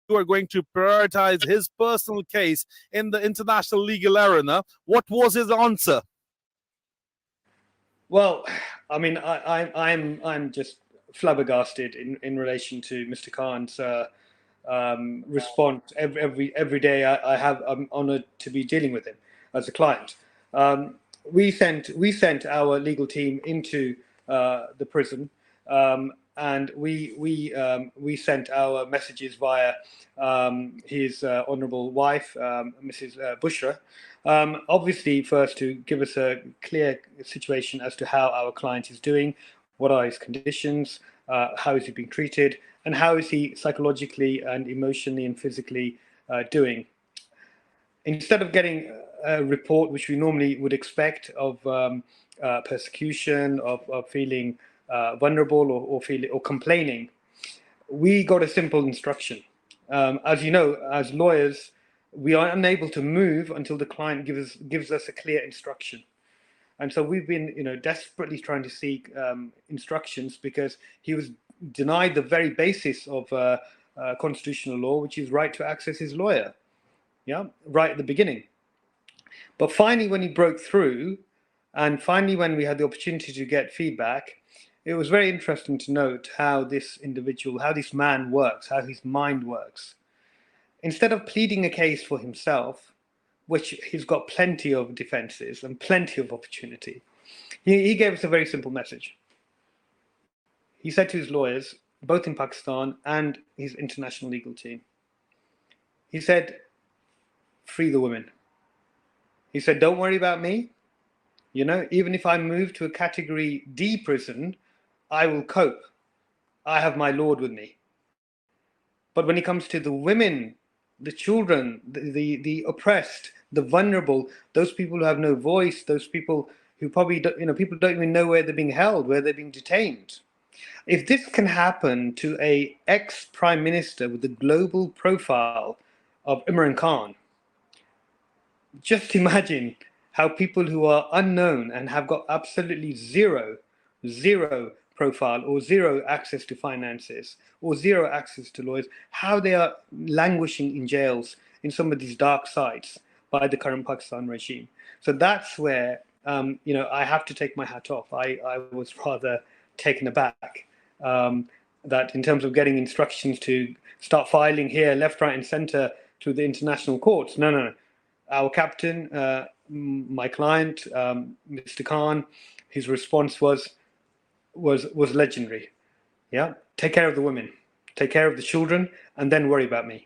you are going to prioritize his personal case in the international legal arena. What was his answer? Well, I mean, I'm just flabbergasted in relation to Mr. Khan's response. Every day I'm honoured to be dealing with him as a client. We sent our legal team into the prison, and we sent our messages via his honourable wife, Mrs. Bushra. Obviously, first to give us a clear situation as to how our client is doing, what are his conditions, how is he being treated, and how is he psychologically and emotionally and physically doing. Instead of getting a report which we normally would expect of persecution, of feeling vulnerable or complaining, we got a simple instruction. As you know, as lawyers, we are unable to move until the client gives us a clear instruction. And so we've been, desperately trying to seek instructions, because he was denied the very basis of constitutional law, which is right to access his lawyer. Yeah, right at the beginning. But finally, when he broke through, and finally when we had the opportunity to get feedback, it was very interesting to note how this individual, how this man works, how his mind works. Instead of pleading a case for himself, which he's got plenty of defenses and plenty of opportunity, he gave us a very simple message. He said to his lawyers, both in Pakistan and his international legal team, he said, free the women. He said, don't worry about me. Even if I move to a category D prison, I will cope. I have my Lord with me. But when it comes to the women, the children, the oppressed, the vulnerable, those people who have no voice, those people who probably don't, people don't even know where they're being held, where they're being detained. If this can happen to a ex-prime minister with the global profile of Imran Khan, just imagine how people who are unknown and have got absolutely zero profile or zero access to finances or zero access to lawyers, how they are languishing in jails in some of these dark sites by the current Pakistan regime. So that's where, I have to take my hat off. I was rather taken aback that in terms of getting instructions to start filing here, left, right, and center to the international courts. No. Our captain, my client, Mr. Khan, his response was legendary. Yeah, take care of the women, take care of the children, and then worry about me.